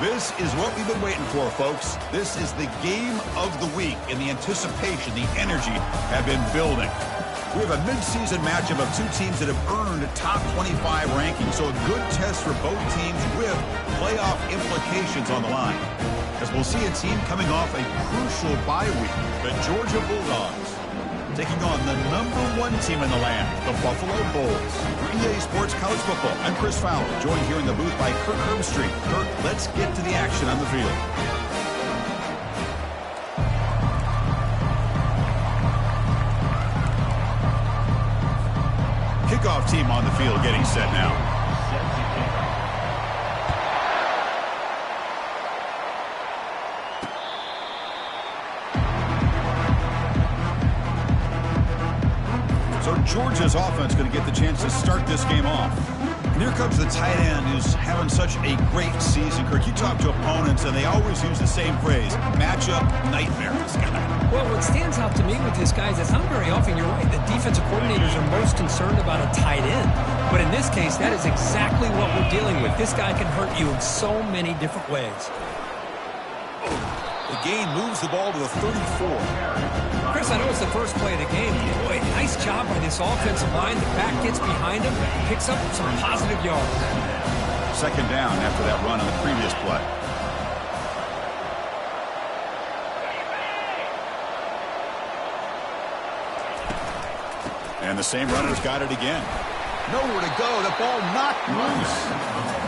This is what we've been waiting for, folks. This is the game of the week, and the anticipation, the energy have been building. We have a midseason matchup of two teams that have earned top 25 rankings, so a good test for both teams with playoff implications on the line. As we'll see a team coming off a crucial bye week, the Georgia Bulldogs, taking on the #1 team in the land, the Buffalo Bulls. For EA Sports College Football, I'm Chris Fowler, joined here in the booth by Kirk Herbstreit. Kirk, let's get to the action on the field. Kickoff team on the field getting set now. So Georgia's offense going to get the chance to start this game off. And here comes the tight end who's having such a great season. Kirk, you talk to opponents, and they always use the same phrase, matchup nightmare, this guy. Well, what stands out to me with this guy is it's not very often, you're right, the defensive coordinators are most concerned about a tight end. But in this case, that is exactly what we're dealing with. This guy can hurt you in so many different ways. The game moves the ball to the 34. Chris, I know it's the first play of the game. Boy, nice job by this offensive line. The back gets behind him, picks up some positive yards. Second down after that run on the previous play. And the same runner's got it again. Nowhere to go. The ball knocked loose.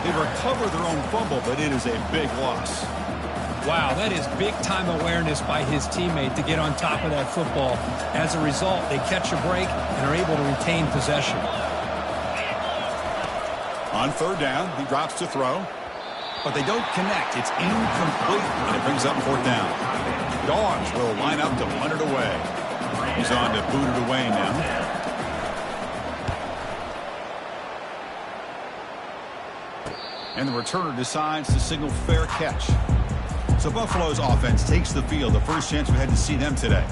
They recover their own fumble, but it is a big loss. Wow, that is big-time awareness by his teammate to get on top of that football. As a result, they catch a break and are able to retain possession. On third down, he drops to throw, but they don't connect. It's incomplete, and it brings up fourth down. Dogs will line up to punt it away. He's on to boot it away now. And the returner decides to signal fair catch. So Buffalo's offense takes the field. The first chance we had to see them today.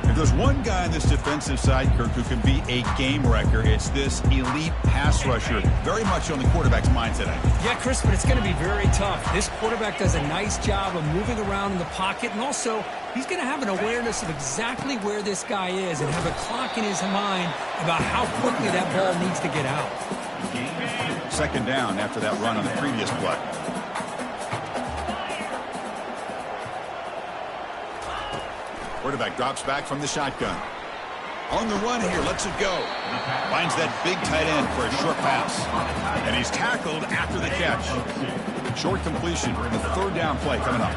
If there's one guy on this defensive side, Kirk, who can be a game wrecker, it's this elite pass rusher. Very much on the quarterback's mind today. Yeah, Chris, but it's going to be very tough. This quarterback does a nice job of moving around in the pocket, and also he's going to have an awareness of exactly where this guy is and have a clock in his mind about how quickly that ball needs to get out. Second down after that run on the previous play. Quarterback drops back from the shotgun. On the run here, lets it go. Finds that big tight end for a short pass. And he's tackled after the catch. Short completion in the third down play coming up.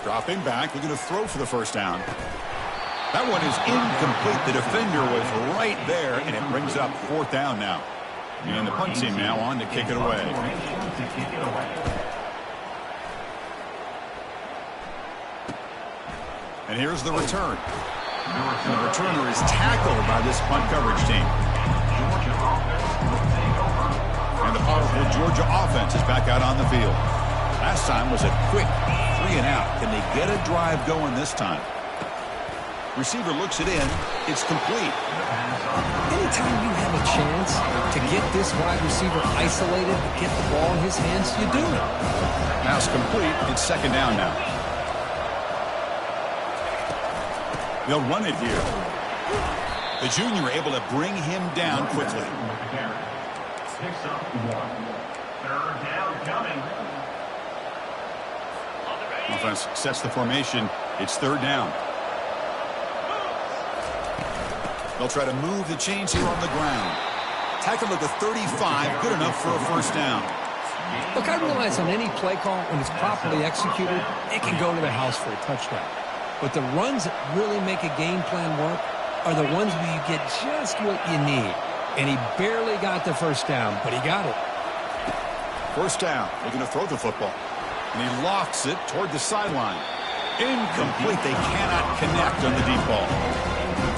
Dropping back, looking to throw for the first down. That one is incomplete. The defender was right there, and it brings up fourth down now. And the punt team now on to kick it away. And here's the return. And the returner is tackled by this punt coverage team. And the powerful Georgia offense is back out on the field. Last time was a quick 3 and out. Can they get a drive going this time? Receiver looks it in. It's complete. Anytime you have a chance to get this wide receiver isolated, get the ball in his hands, you do it. Pass complete. It's second down now. They'll run it here. The junior able to bring him down quickly. Picks up 1. Third down coming. Offense sets the formation. It's third down. They'll try to move the chains here on the ground. Tackle at the 35. Good enough for a first down. Look, I realize on any play call, when it's properly executed, it can go to the house for a touchdown. But the runs that really make a game plan work are the ones where you get just what you need. And he barely got the first down, but he got it. First down. Looking to throw the football. And he lofts it toward the sideline. Incomplete. They cannot connect on the deep ball.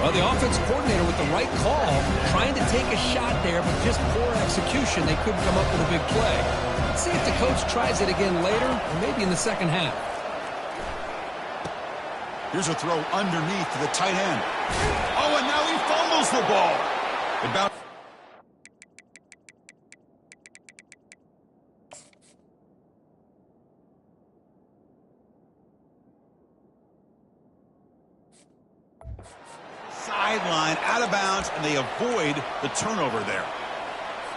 Well, the offensive coordinator with the right call, trying to take a shot there, but just poor execution. They couldn't come up with a big play. Let's see if the coach tries it again later, or maybe in the second half. Here's a throw underneath to the tight end. Oh, and now he fumbles the ball. It bounced. Sideline, out of bounds, and they avoid the turnover there.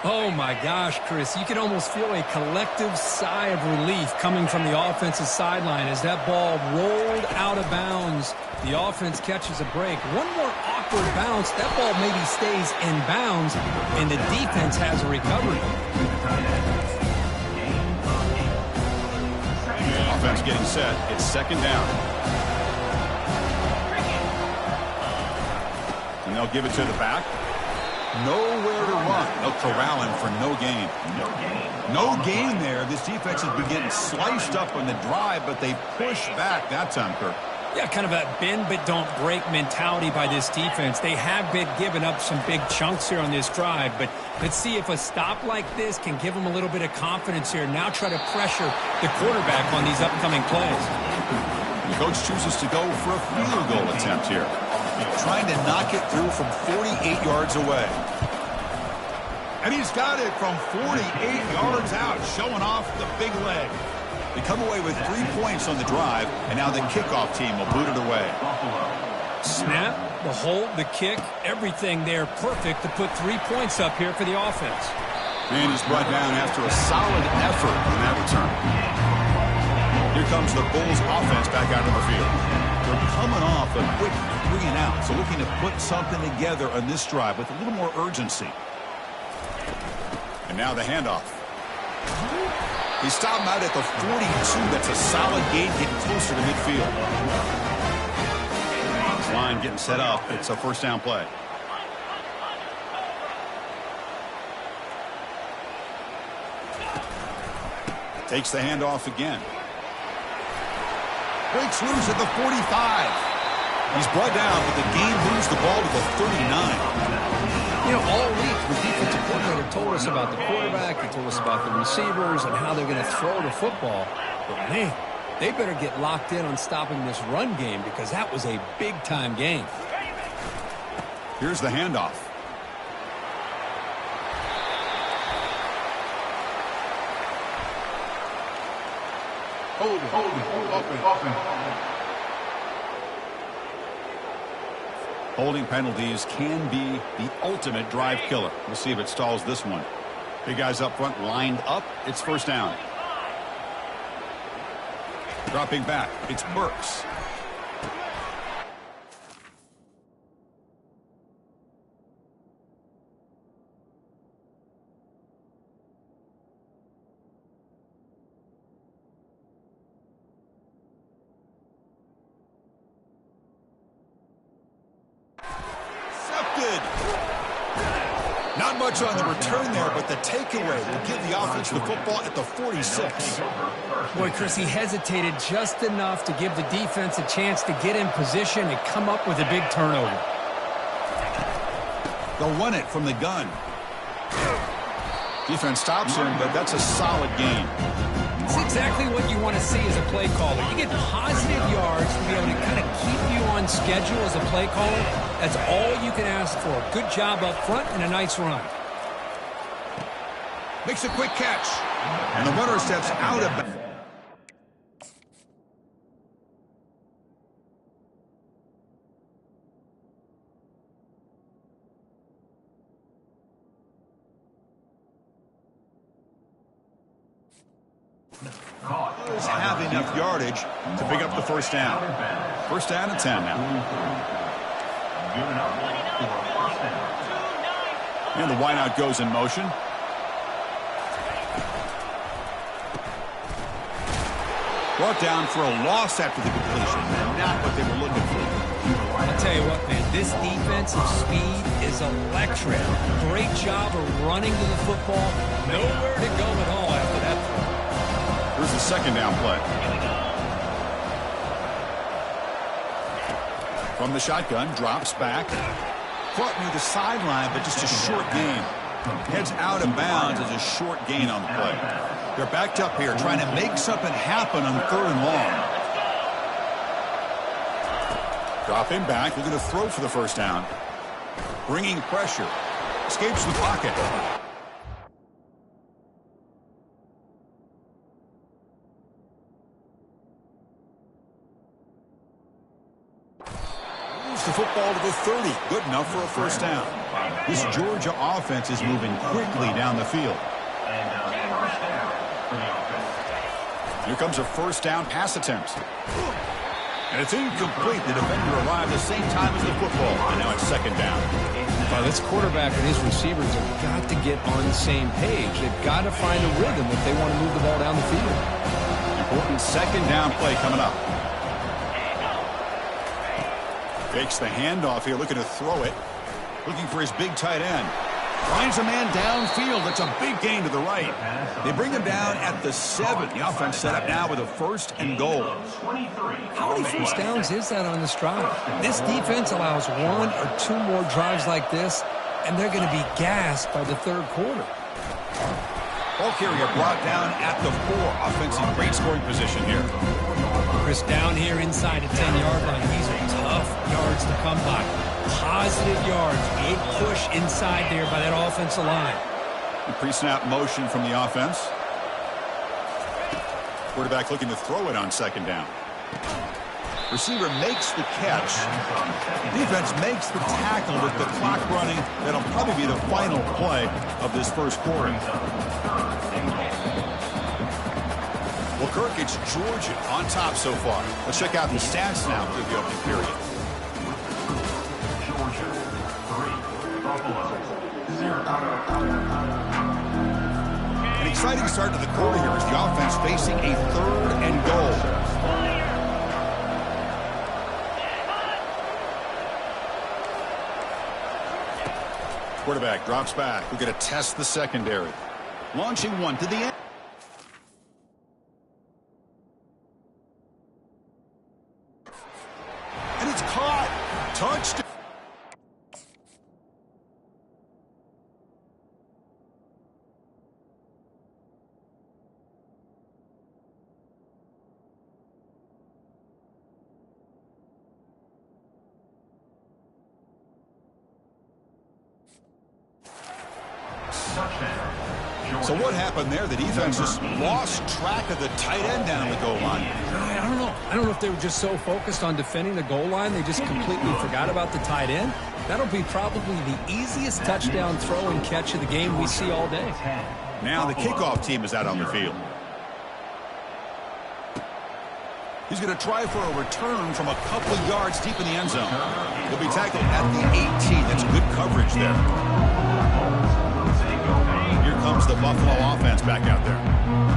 Oh, my gosh, Chris. You can almost feel a collective sigh of relief coming from the offensive sideline as that ball rolled out of bounds. The offense catches a break. One more awkward bounce. That ball maybe stays in bounds, and the defense has a recovery. Offense getting set. It's second down. And they'll give it to the back. Nowhere to run. They'll corral him for no gain. No gain there. This defense has been getting sliced up on the drive, but they push back that time, Kirk. Yeah, kind of a bend but don't break mentality by this defense. They have been giving up some big chunks here on this drive, but let's see if a stop like this can give them a little bit of confidence here. Now try to pressure the quarterback on these upcoming plays. The coach chooses to go for a field goal attempt here. Trying to knock it through from 48 yards away. And he's got it from 48 yards out, showing off the big leg. They come away with 3 points on the drive, and now the kickoff team will boot it away. Snap, the hold, the kick, everything there perfect to put 3 points up here for the offense. And he's brought down after a solid effort on that return. Here comes the Bulls offense back out of the field. They're coming off a quick 3 and out, so looking to put something together on this drive with a little more urgency. And now the handoff. He stopped him out at the 42. That's a solid gain, getting closer to midfield. Line getting set up. It's a first down play. Takes the handoff again. Breaks loose at the 45. He's brought down, but the game moves the ball to the 39. You know, all week, the defensive coordinator told us about the quarterback, he told us about the receivers and how they're going to throw the football. But, man, they better get locked in on stopping this run game because that was a big-time game. Here's the handoff. Hold it. Holding penalties can be the ultimate drive killer. We'll see if it stalls this one. Big guys up front lined up. It's first down. Dropping back. It's Burks. Not much on the return there, but the takeaway will give the offense the football at the 46. Boy, Chris, he hesitated just enough to give the defense a chance to get in position and come up with a big turnover. They'll run it from the gun. Defense stops him, but that's a solid gain. It's exactly what you want to see as a play caller. You get positive yards to be able to kind of keep you on schedule as a play caller. That's all you can ask for. Good job up front and a nice run. Makes a quick catch. And the runner steps out of bounds. Have enough yardage to pick up the first down. First down and 10 now. And the wideout goes in motion. Brought down for a loss after the completion. Not what they were looking for. I'll tell you what, man, this defensive speed is electric. Great job of running to the football. Nowhere to go at all after that throw. Here's the second down play. From the shotgun, drops back. Caught near the sideline, but just a short gain. Heads out of bounds as a short gain on the play. They're backed up here, trying to make something happen on 3rd and long. Dropping back, looking to throw for the first down. Bringing pressure. Escapes the pocket. Moves the football to the 30. Good enough for a first down. This Georgia offense is moving quickly down the field. Here comes a first down pass attempt. And it's incomplete. The defender arrived at the same time as the football. And now it's 2nd down. Well, this quarterback and his receivers have got to get on the same page. They've got to find a rhythm if they want to move the ball down the field. Important 2nd down play coming up. Takes the handoff here, looking to throw it. Looking for his big tight end. Finds a man downfield. That's a big gain to the right. They bring him down at the 7. The offense set up now with a 1st and goal. How many first downs is that on this drive? This defense allows 1 or 2 more drives like this, and they're going to be gassed by the 3rd quarter. Ball carrier brought down at the 4. Offensive great scoring position here. Chris down here inside the 10-yard line. These are tough yards to come by. Positive yards. Big push inside there by that offensive line. Pre-snap motion from the offense. Quarterback looking to throw it on 2nd down. Receiver makes the catch. Defense makes the tackle with the clock running. That'll probably be the final play of this 1st quarter. Well, Kirk, it's Georgia on top so far. Let's check out the stats now through the opening period. An exciting start to the quarter here as the offense facing a 3rd and goal. Quarterback drops back. We're going to test the secondary. Launching one to the end. And it's caught. Touchdown. So what happened there? The defense just lost track of the tight end down the goal line. I don't know. I don't know if they were just so focused on defending the goal line, they just completely forgot about the tight end. That'll be probably the easiest touchdown throw and catch of the game we see all day. Now the kickoff team is out on the field. He's going to try for a return from a couple of yards deep in the end zone. He'll be tackled at the 18. That's good coverage there. Here comes the Buffalo offense back out there.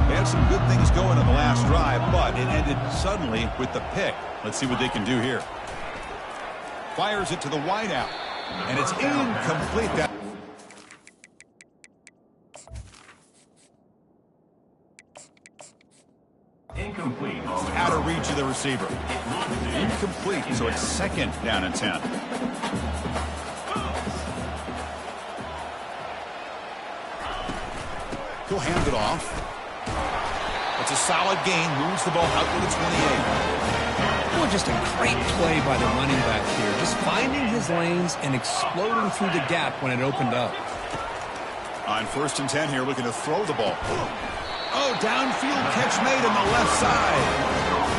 They had some good things going in the last drive, but it ended suddenly with the pick. Let's see what they can do here. Fires it to the wideout, and it's incomplete. Incomplete. Out of reach of the receiver. Incomplete, so it's 2nd down and 10. He'll hand it off. It's a solid gain. Moves the ball out to the 28. Well, just a great play by the running back here. Just finding his lanes and exploding through the gap when it opened up. On 1st and 10 here, looking to throw the ball. Oh, downfield catch made on the left side.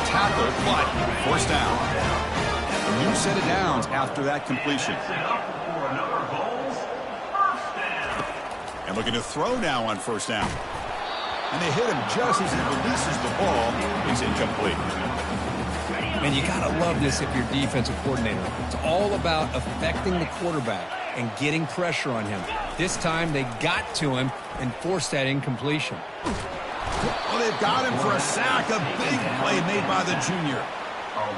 Tackle, but forced down. A new set of downs after that completion. And looking to throw now on 1st down. And they hit him just as he releases the ball. It's incomplete. Man, you got to love this if you're defensive coordinator. It's all about affecting the quarterback and getting pressure on him. This time they got to him and forced that incompletion. Well, they've got him for a sack. A big play made by the junior.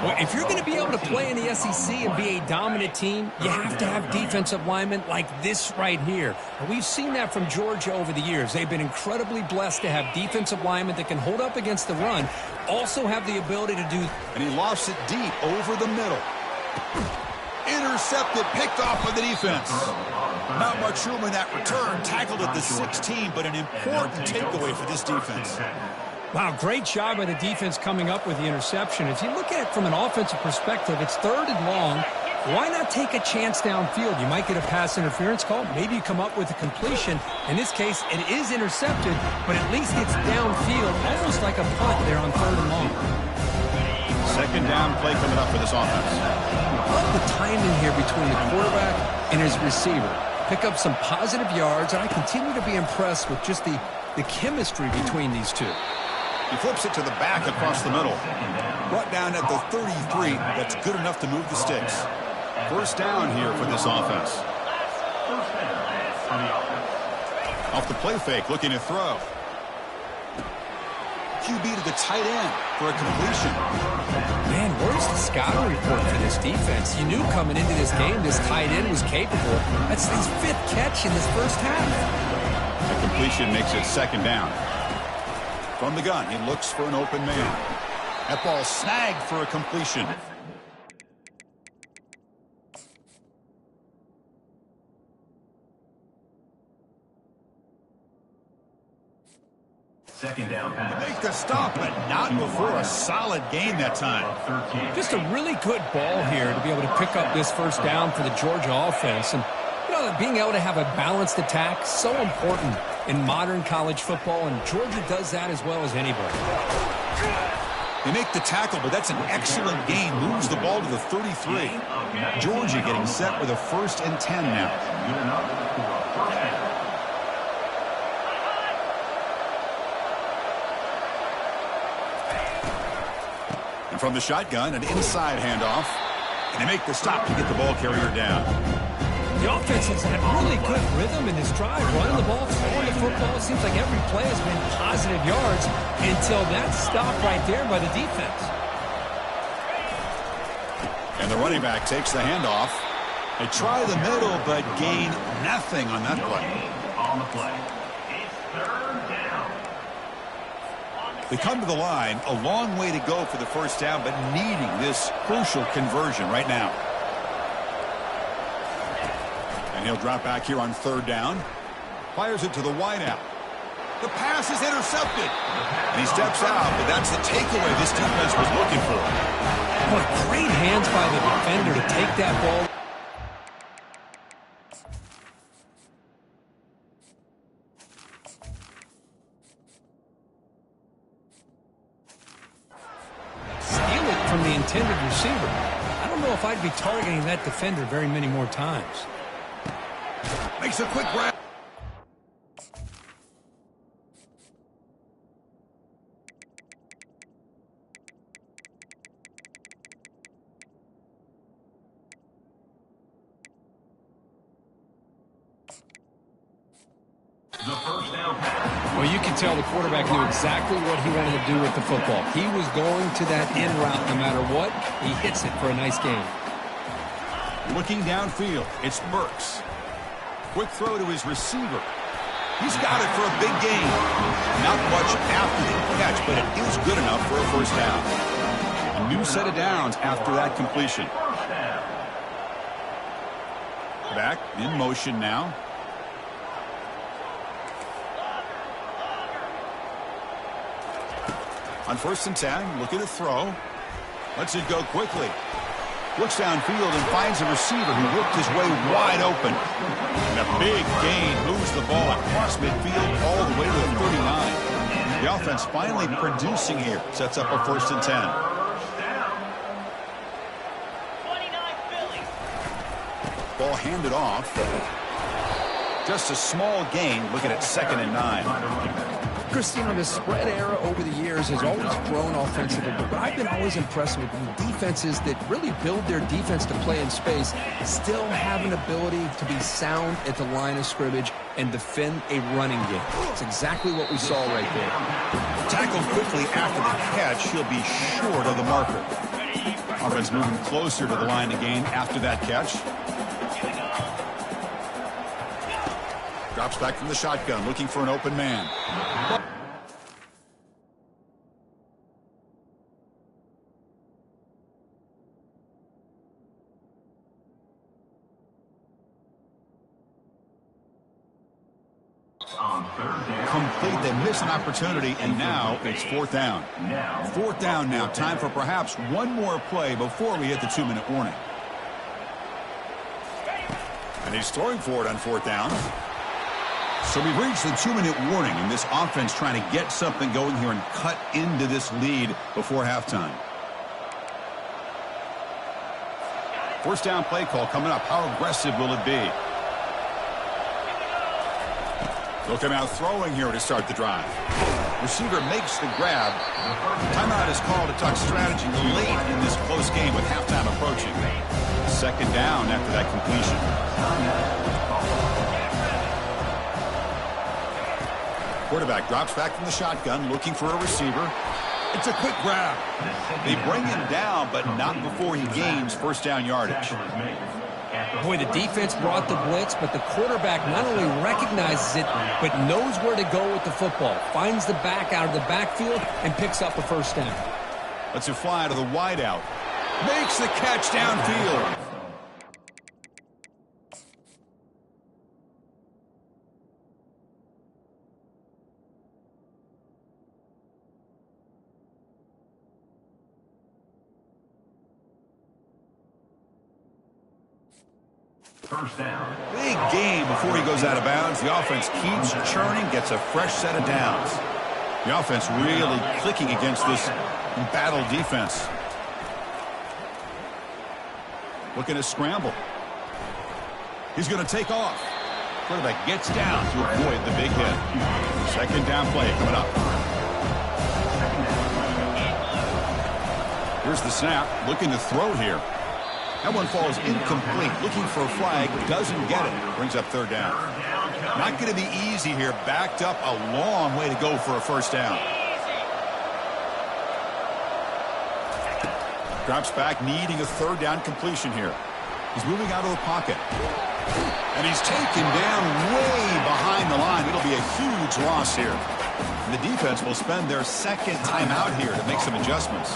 Well, if you're going to be able to play in the SEC and be a dominant team, you have to have defensive linemen like this right here. And we've seen that from Georgia over the years. They've been incredibly blessed to have defensive linemen that can hold up against the run, also have the ability to do. And he lofts it deep over the middle. Intercepted, picked off by the defense. Not much room in that return. Tackled at the 16, but an important takeaway for this defense. Wow, great job by the defense coming up with the interception. If you look at it from an offensive perspective, it's 3rd and long. Why not take a chance downfield? You might get a pass interference call. Maybe you come up with a completion. In this case, it is intercepted, but at least it's downfield, almost like a punt there on 3rd and long. 2nd down play coming up for this offense. Love the timing here between the quarterback and his receiver. Pick up some positive yards, and I continue to be impressed with just the chemistry between these two. He flips it to the back across the middle. Brought down at the 33. That's good enough to move the sticks. 1st down here for this offense. Off the play fake, looking to throw. QB to the tight end for a completion. Man, where's the scouting report for this defense? You knew coming into this game this tight end was capable. That's his 5th catch in this first half. The completion makes it 2nd down. From the gun, he looks for an open man. That ball snagged for a completion. Second down pass. Make the stop, but not before a solid gain that time. Just a really good ball here to be able to pick up this 1st down for the Georgia offense. And, you know, being able to have a balanced attack, so important in modern college football, and Georgia does that as well as anybody. They make the tackle, but that's an excellent gain. Moves the ball to the 33. Georgia getting set with a 1st and 10 now. Good enough for a 1st down. And from the shotgun, an inside handoff. And they make the stop to get the ball carrier down. The offense has had really good rhythm in this drive, running the ball, throwing the football. It seems like every play has been positive yards until that stop right there by the defense. And the running back takes the handoff. They try the middle, but gain nothing on that play. On the play. It's 3rd down. They come to the line, a long way to go for the 1st down, but needing this crucial conversion right now. And he'll drop back here on 3rd down. Fires it to the wideout. The pass is intercepted. And he steps out, but that's the takeaway this defense was looking for. Boy, great hands by the defender to take that ball. Steal it from the intended receiver. I don't know if I'd be targeting that defender very many more times. Makes a quick grab. The 1st down pass. Well, you can tell the quarterback knew exactly what he wanted to do with the football. He was going to that in route no matter what. He hits it for a nice gain. Looking downfield, it's Burks. Quick throw to his receiver. He's got it for a big gain. Not much after the catch, but it is good enough for a 1st down. A new set of downs after that completion. Back in motion now. On 1st and 10, looking to throw. Lets it go quickly. Looks downfield and finds a receiver who worked his way wide open. And a big gain moves the ball across midfield all the way to the 39. The offense finally producing here. Sets up a 1st and 10. Ball handed off. Just a small gain. Looking at 2nd and 9. Christine, the spread era over the years has always grown offensively, but I've been always impressed with defenses that really build their defense to play in space, still have an ability to be sound at the line of scrimmage and defend a running game. It's exactly what we saw right there. Tackled quickly after the catch, he'll be short of the marker. Offense moving closer to the line of gain after that catch. Drops back from the shotgun, looking for an open man. Complete. They miss an opportunity, and now it's fourth down. Fourth down now. Time for perhaps one more play before we hit the 2-minute warning. And he's throwing for it on fourth down. So we've reached the 2-minute warning, and this offense trying to get something going here and cut into this lead before halftime. First down play call coming up. How aggressive will it be? They'll come out throwing here to start the drive. Receiver makes the grab. Timeout is called to talk strategy late in this close game with halftime approaching. Second down after that completion. Quarterback drops back from the shotgun, looking for a receiver. It's a quick grab. They bring him down, but not before he gains first down yardage. Boy, the defense brought the blitz, but the quarterback not only recognizes it, but knows where to go with the football. Finds the back out of the backfield and picks up a first down. Lets it fly to the wideout. Makes the catch downfield. First down. Big game before he goes out of bounds. The offense keeps churning, gets a fresh set of downs. The offense really clicking against this embattled defense. Looking to scramble. He's going to take off. Quarterback gets down to avoid the big hit. Second down play coming up. Here's the snap. Looking to throw here. That one falls incomplete. Looking for a flag. Doesn't get it. Brings up third down. Not going to be easy here. Backed up a long way to go for a first down. Drops back, needing a third down completion here. He's moving out of the pocket. And he's taken down way behind the line. It'll be a huge loss here. And the defense will spend their second timeout here to make some adjustments.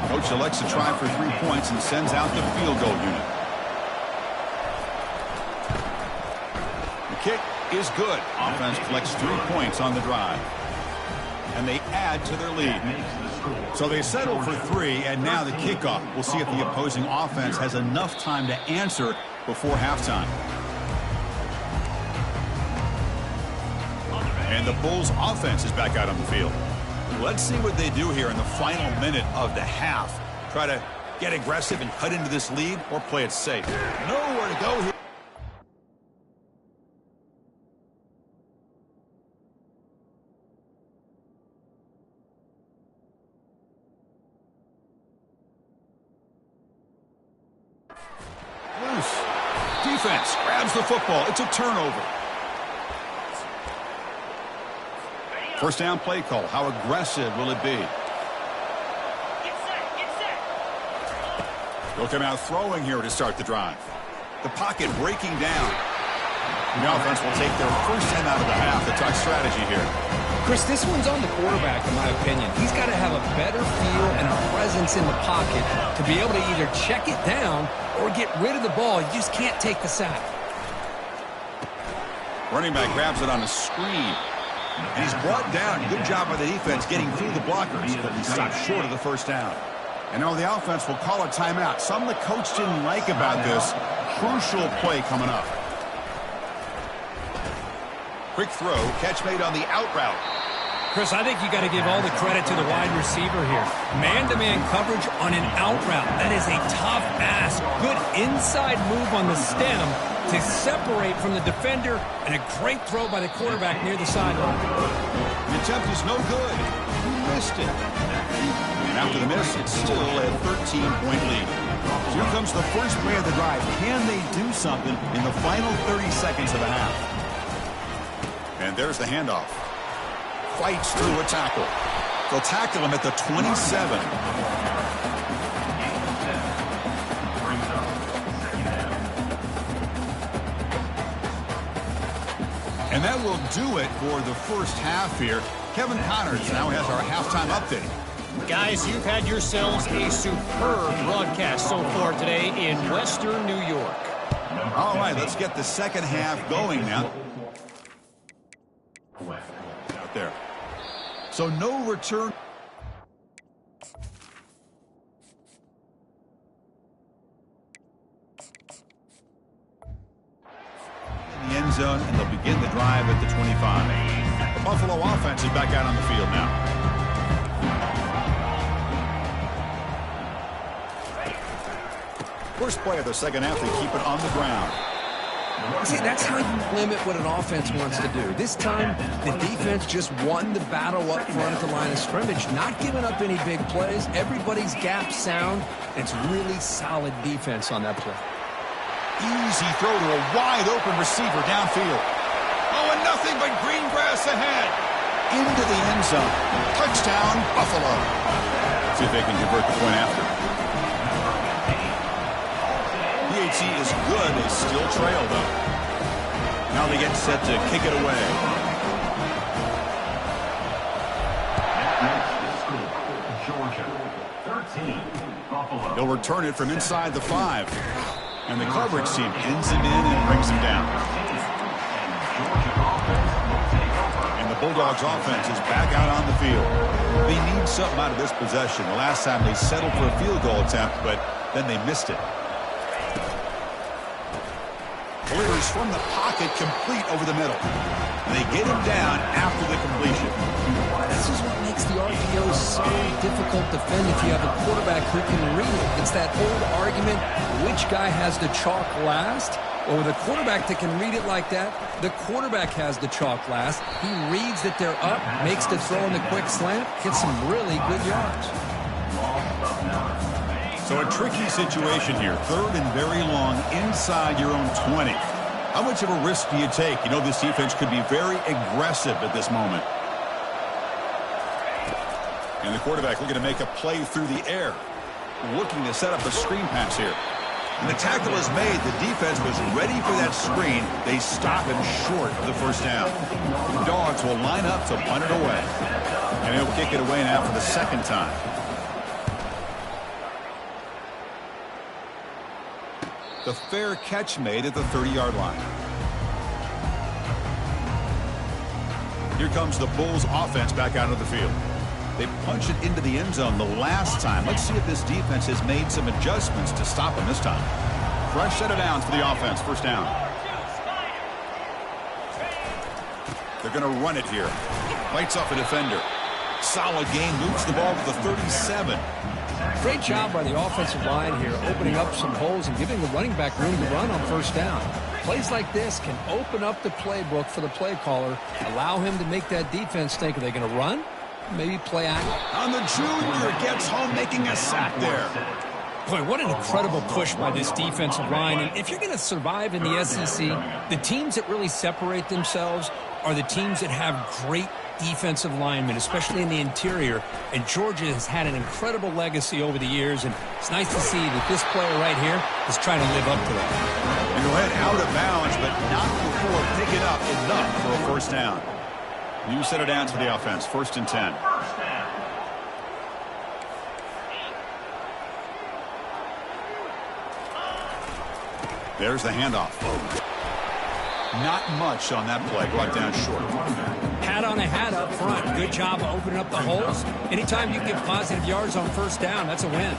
Coach elects to try for 3 points and sends out the field goal unit. The kick is good. Offense collects 3 points on the drive. And they add to their lead. So they settle for 3, and now the kickoff. We'll see if the opposing offense has enough time to answer before halftime. And the Bulls offense is back out on the field. Let's see what they do here in the final minute of the half. Try to get aggressive and cut into this lead, or play it safe. Nowhere to go here. Loose. Defense grabs the football. It's a turnover. First down play call. How aggressive will it be? They'll come out throwing here to start the drive. The pocket breaking down. The offense will take their first 10 out of the half to talk strategy here. Chris, this one's on the quarterback, in my opinion. He's got to have a better feel and a presence in the pocket to be able to either check it down or get rid of the ball. You just can't take the sack. Running back grabs it on a screen. And he's brought down. Good job by the defense getting through the blockers, but he stopped short of the first down. And now the offense will call a timeout. Something the coach didn't like about this. Crucial play coming up. Quick throw. Catch made on the out route. Chris, I think you got to give all the credit to the wide receiver here. Man-to-man coverage on an out route. That is a tough ask. Good inside move on the stem to separate from the defender, and a great throw by the quarterback near the sideline. The attempt is no good. He missed it. And after the miss, it's still a 13-point lead. So here comes the first play of the drive. Can they do something in the final 30 seconds of the half? And there's the handoff. Fights through a tackle. They'll tackle him at the 27. And that will do it for the first half here. Kevin Connors now has our halftime update. Guys, you've had yourselves a superb broadcast so far today in Western New York. All right, let's get the second half going now. So no return. In the end zone, and they'll begin the drive at the 25. The Buffalo offense is back out on the field now. First play of the second half, they keep it on the ground. See, that's how you limit what an offense wants to do. This time, the defense just won the battle up front at the line of scrimmage, not giving up any big plays. Everybody's gap sound. It's really solid defense on that play. Easy throw to a wide-open receiver downfield. Oh, and nothing but green grass ahead. Into the end zone. Touchdown, Buffalo. See if they can convert the point after. PAT is good. They still trail, though. Now they get set to kick it away. Georgia, 13, Buffalo. They'll return it from inside the 5. And the coverage team pins him in and brings him down. And the Bulldogs offense is back out on the field. They need something out of this possession. The last time they settled for a field goal attempt, but then they missed it. Delivers from the pocket, complete over the middle. And they get him down after the completion. This is what makes the RPO so difficult to defend if you have a quarterback who can read it. It's that old argument, which guy has the chalk last? Well, with a quarterback that can read it like that, the quarterback has the chalk last. He reads that they're up, makes the throw in the quick slant, gets some really good yards. So a tricky situation here. Third and very long inside your own 20. How much of a risk do you take? You know this defense could be very aggressive at this moment. And the quarterback looking to make a play through the air. Looking to set up a screen pass here. And the tackle is made. The defense was ready for that screen. They stop him short of the first down. The Dogs will line up to punt it away. And he'll kick it away now for the second time. The fair catch made at the 30-yard line. Here comes the Bulls offense back out of the field. They punched it into the end zone the last time. Let's see if this defense has made some adjustments to stop them this time. Fresh set of downs for the offense. First down. They're going to run it here. Lights off a defender. Solid game. Moves the ball to the 37. Great job by the offensive line here, opening up some holes and giving the running back room to run on first down. Plays like this can open up the playbook for the play caller, allow him to make that defense think, are they going to run? Maybe play action. On the junior, gets home making a sack there. Boy, what an incredible push by this defensive line. And if you're going to survive in the SEC, the teams that really separate themselves are the teams that have great defensive linemen, especially in the interior. And Georgia has had an incredible legacy over the years, and it's nice to see that this player right here is trying to live up to that. And he'll head out of bounds, but not before picking up enough for a first down. New set of downs for the offense. First and 10. There's the handoff. Not much on that play. Brought down short. Hat on a hat up front. Good job of opening up the holes. Anytime you get positive yards on first down, that's a win.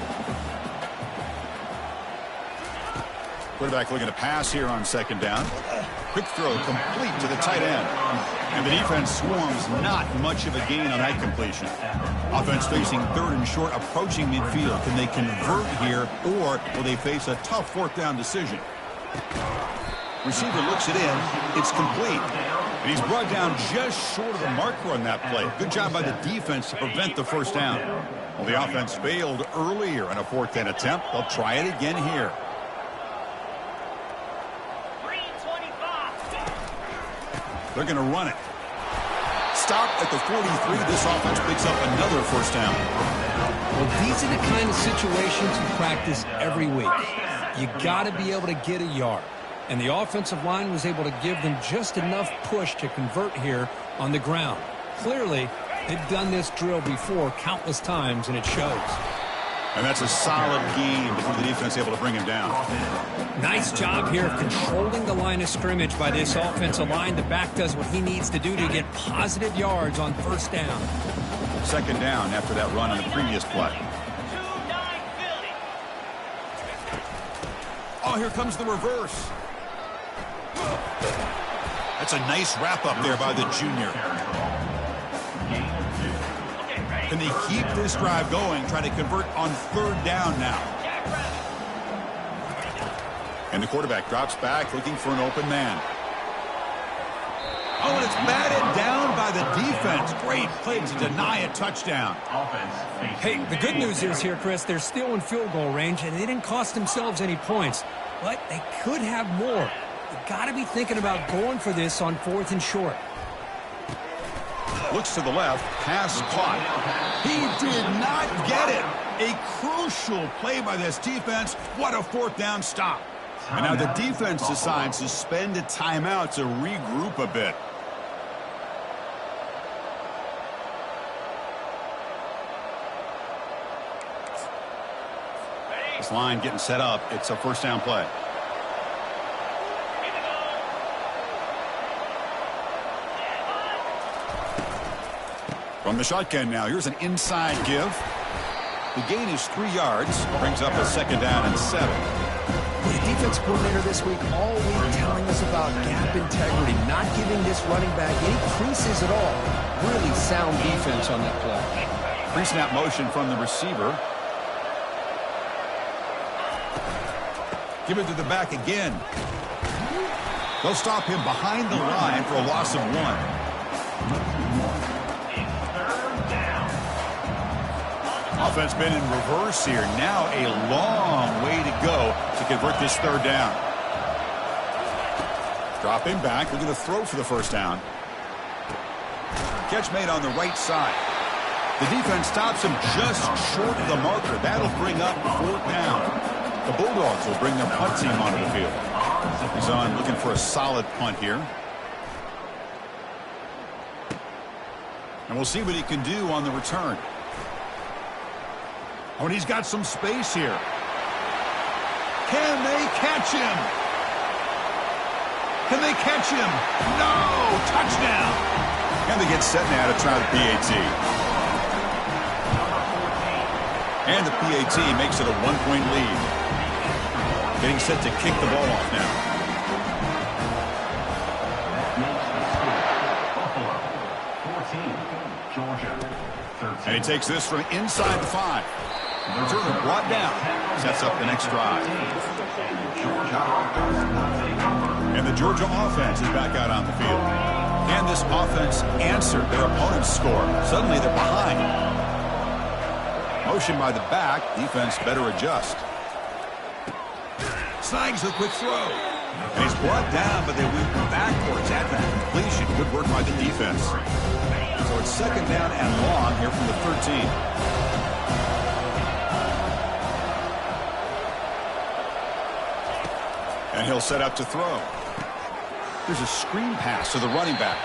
Quarterback looking to pass here on second down. Quick throw complete to the tight end. And the defense swarms, not much of a gain on that completion. Offense facing third and short, approaching midfield. Can they convert here, or will they face a tough fourth down decision? Receiver looks it in. It's complete. And he's brought down just short of the marker on that play. Good job by the defense to prevent the first down. Well, the offense failed earlier in a fourth down attempt. They'll try it again here. They're going to run it. Stop at the 43. This offense picks up another first down. Well, these are the kind of situations you practice every week. You got to be able to get a yard. And the offensive line was able to give them just enough push to convert here on the ground. Clearly, they've done this drill before countless times, and it shows. And that's a solid game before the defense able to bring him down. Nice job here of controlling the line of scrimmage by this offensive line. The back does what he needs to do to get positive yards on first down. Second down after that run on the previous play. Oh, here comes the reverse. That's a nice wrap-up there by the junior. Can they keep this drive going, trying to convert on third down now? And the quarterback drops back, looking for an open man. Oh, and it's batted down by the defense. Great play to deny a touchdown. Hey, the good news is here, Chris, they're still in field goal range, and they didn't cost themselves any points. But they could have more. You've got to be thinking about going for this on 4th and short. Looks to the left, pass caught. He did not get it. A crucial play by this defense. What a 4th down stop. And now the defense decides to spend a timeout to regroup a bit. This line getting set up. It's a 1st down play. From the shotgun now, here's an inside give. The gain is 3 yards. Brings up a 2nd down and 7. The defense coordinator this week all week telling us about gap integrity, not giving this running back any creases at all. Really sound defense on that play. Pre-snap motion from the receiver. Give it to the back again. They'll stop him behind the line for a loss of 1. Offense been in reverse here. Now a long way to go to convert this 3rd down. Dropping back. We're going to throw for the 1st down. Catch made on the right side. The defense stops him just short of the marker. That'll bring up 4th down. The Bulldogs will bring their punt team onto the field. He's on looking for a solid punt here. And we'll see what he can do on the return. Oh, and he's got some space here. Can they catch him? Can they catch him? No! Touchdown! And they get set now to try the PAT. And the PAT makes it a 1-point lead. Getting set to kick the ball off now. And he takes this from inside the 5. Returner brought down. Sets up the next drive. And the Georgia offense is back out on the field. And this offense answered their opponent's score. Suddenly they're behind. Motion by the back. Defense better adjust. Snags a quick throw. And he's brought down, but they went backwards after the completion. Good work by the defense. So it's 2nd down and long here from the 13. And he'll set up to throw. There's a screen pass to the running back.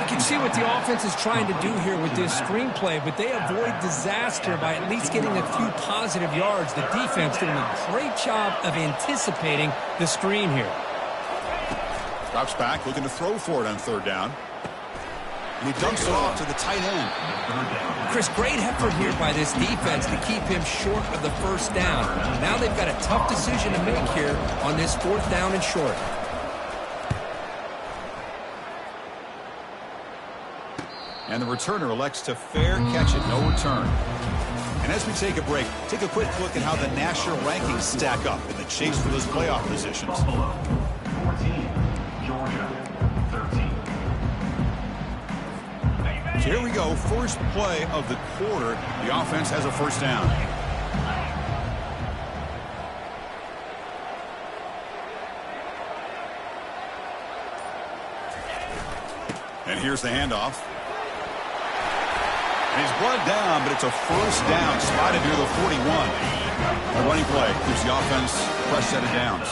You can see what the offense is trying to do here with this screenplay, but they avoid disaster by at least getting a few positive yards. The defense doing a great job of anticipating the screen here. Drops back, looking to throw for it on 3rd down. And he dumps it off to the tight end. Chris, great effort here by this defense to keep him short of the 1st down. Now they've got a tough decision to make here on this 4th down and short. And the returner elects to fair catch it, no return. And as we take a break, take a quick look at how the national rankings stack up in the chase for those playoff positions. 14, Georgia, 13. Here we go, first play of the quarter. The offense has a 1st down. And here's the handoff. And he's brought down, but it's a 1st down, spotted near the 41. A running play gives the offense a fresh set of downs.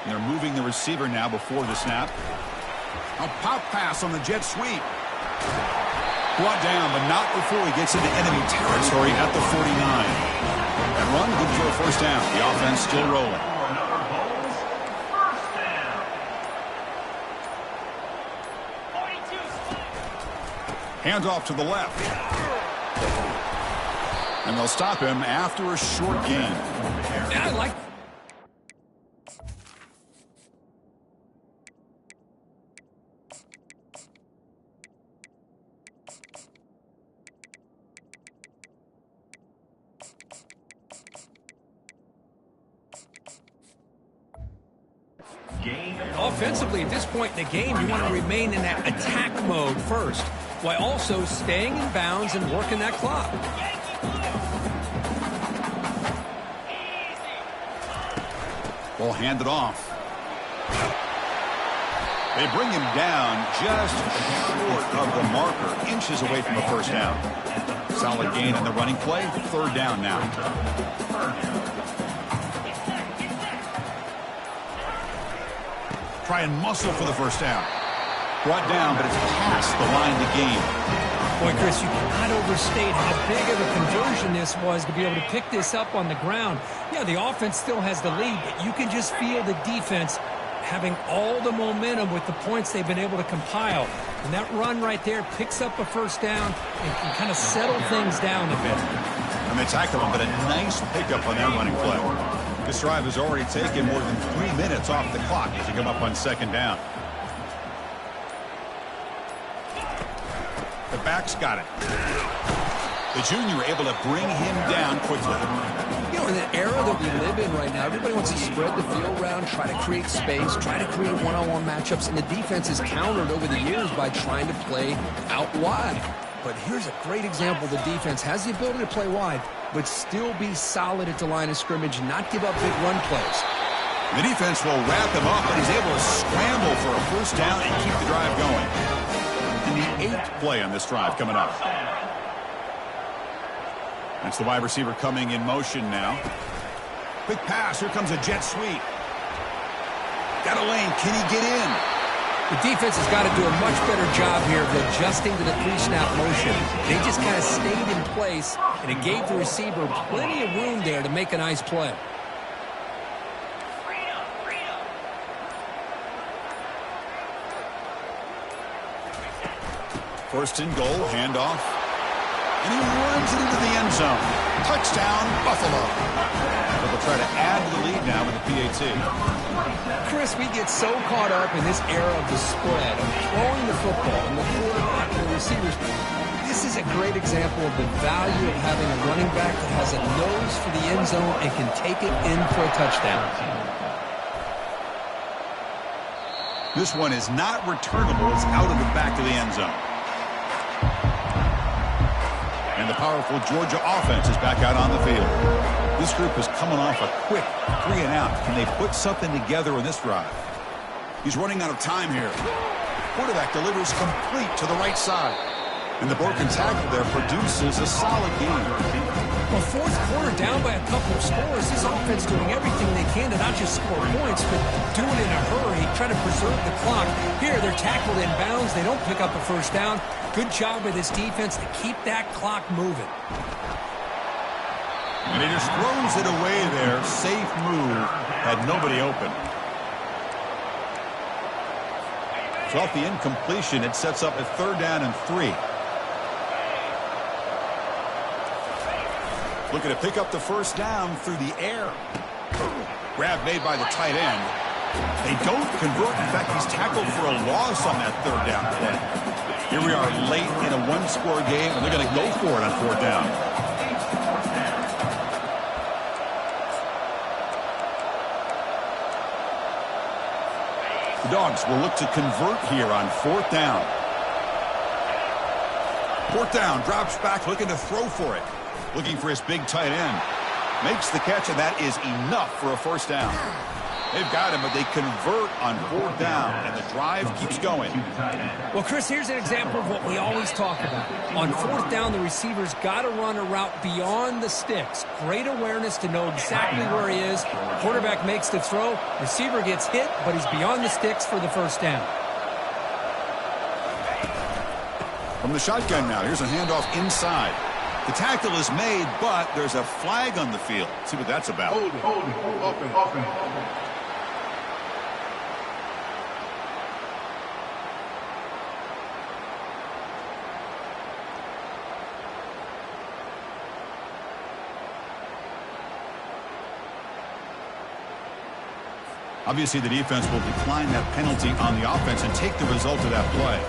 And they're moving the receiver now before the snap. A pop pass on the jet sweep. Brought down, but not before he gets into enemy territory at the 49. And run good for a 1st down. The offense still rolling. Handoff to the left. And they'll stop him after a short gain. Yeah, I like. Offensively, at this point in the game, you want to remain in that attack mode first, while also staying in bounds and working that clock. Ball handed off. They bring him down just short of the marker, inches away from a first down. Solid gain on the running play, third down now. Try and muscle for the first down. Brought down, but it's past the line to gain. Boy, Chris, you cannot overstate how big of a conversion this was to be able to pick this up on the ground. Yeah, the offense still has the lead, but you can just feel the defense having all the momentum with the points they've been able to compile. And that run right there picks up a first down and can kind of settle things down a bit. And they tackle him, but a nice pickup on that running play. This drive has already taken more than 3 minutes off the clock as they come up on second down. The back's got it. The junior able to bring him down quickly. You know, in the era that we live in right now, everybody wants to spread the field around, try to create space, try to create one-on-one matchups, and the defense is countered over the years by trying to play out wide. But here's a great example. The defense has the ability to play wide, but still be solid at the line of scrimmage, not give up big run plays. The defense will wrap him up, but he's able to scramble for a first down and keep the drive going. And the 8th play on this drive coming up. That's the wide receiver coming in motion now. Quick pass. Here comes a jet sweep. Got a lane. Can he get in? The defense has got to do a much better job here of adjusting to the pre-snap motion. They just kind of stayed in place, and it gave the receiver plenty of room there to make a nice play. First and goal, handoff. And he runs it into the end zone. Touchdown, Buffalo. But they'll try to add to the lead now with the PAT. Chris, we get so caught up in this era of the spread, of throwing the football, and the quarterback and the receivers. This is a great example of the value of having a running back that has a nose for the end zone and can take it in for a touchdown. This one is not returnable. It's out of the back of the end zone. And the powerful Georgia offense is back out on the field. This group is coming off a quick 3 and out. Can they put something together in this drive? He's running out of time here. Quarterback delivers complete to the right side. And the broken tackle there produces a solid game. Well, fourth quarter down by a couple of scores. This offense doing everything they can to not just score points, but do it in a hurry, try to preserve the clock. Here, they're tackled in bounds. They don't pick up a first down. Good job by this defense to keep that clock moving. And he just throws it away there. Safe move. Had nobody open. So off the incompletion, it sets up a 3rd down and 3. Looking to pick up the first down through the air. Grab made by the tight end. They don't convert. In fact, he's tackled for a loss on that 3rd down play. Here we are late in a 1-score game, and they're going to go for it on 4th down. The Dogs will look to convert here on 4th down. 4th down, drops back, looking to throw for it. Looking for his big tight end. Makes the catch, and that is enough for a first down. They've got him, but they convert on 4th down, and the drive keeps going. Well, Chris, here's an example of what we always talk about. On 4th down, the receiver's got to run a route beyond the sticks. Great awareness to know exactly where he is. Quarterback makes the throw. Receiver gets hit, but he's beyond the sticks for the first down. From the shotgun now, here's a handoff inside. The tackle is made, but there's a flag on the field. Let's see what that's about. Hold it. Open. Obviously, the defense will decline that penalty on the offense and take the result of that play.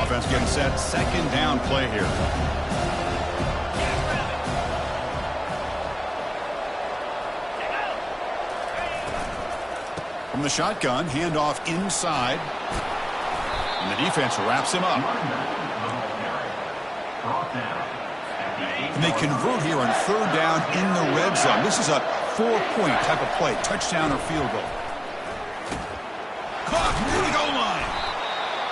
Offense getting set. Second down play here. From the shotgun, handoff inside. And the defense wraps him up. And they convert here on third down in the red zone. This is a 4-point type of play, touchdown or field goal. Caught near the goal line.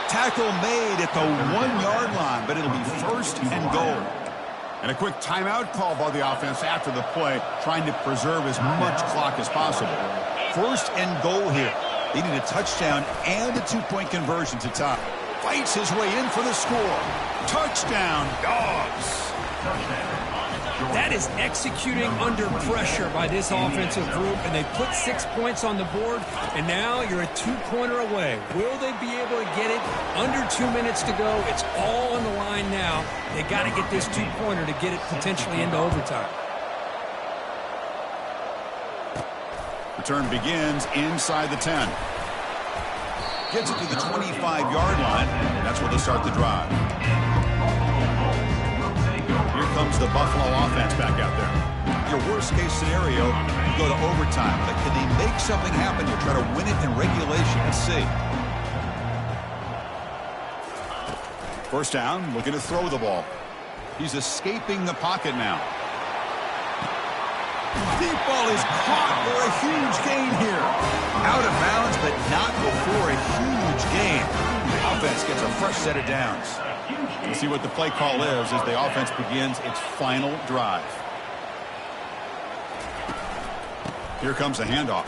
Tackle made at the 1-yard line, but it'll be first and goal. And a quick timeout call by the offense after the play, trying to preserve as much clock as possible. First and goal here. They need a touchdown and a 2-point conversion to tie. Fights his way in for the score. Touchdown, Dogs. That is executing under pressure by this offensive group, and they put 6 points on the board, and now you're a 2-pointer away. Will they be able to get it? Under 2 minutes to go. It's all on the line now. They got to get this 2-pointer to get it potentially into overtime. Return begins inside the 10. Gets it to the 25-yard line. That's where they start the drive. Here comes the Buffalo offense back out there. Your worst-case scenario, you go to overtime. But can they make something happen here? Try to win it in regulation. Let's see. First down, looking to throw the ball. He's escaping the pocket now. Deep ball is caught for a huge gain here. Out of bounds, but not before a huge gain. The offense gets a fresh set of downs. We'll see what the play call is as the offense begins its final drive. Here comes the handoff.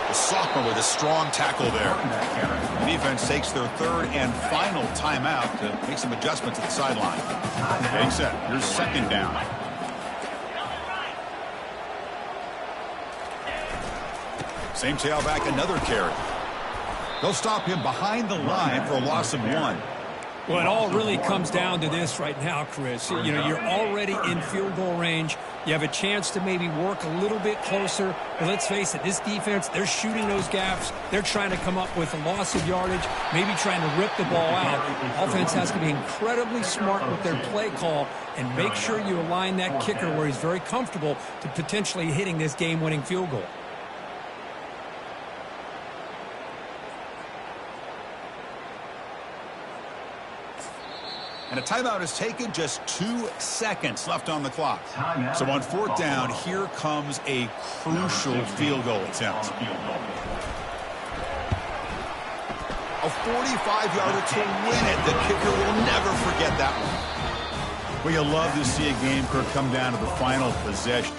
The sophomore with a strong tackle there. The defense takes their third and final timeout to make some adjustments at the sideline. Getting set. Here's second down. Same tailback, another carry. They'll stop him behind the line for a loss of 1. Well, it all really comes down to this right now, Chris. You know, you're already in field goal range. You have a chance to maybe work a little bit closer. But let's face it, this defense, they're shooting those gaps. They're trying to come up with a loss of yardage, maybe trying to rip the ball out. Offense has to be incredibly smart with their play call and make sure you align that kicker where he's very comfortable to potentially hitting this game-winning field goal. And a timeout is taken, just 2 seconds left on the clock. So on fourth down, here comes a crucial field goal attempt. A 45-yarder to win it. The kicker will never forget that one. Well, you love to see a game, Kirk, come down to the final possession.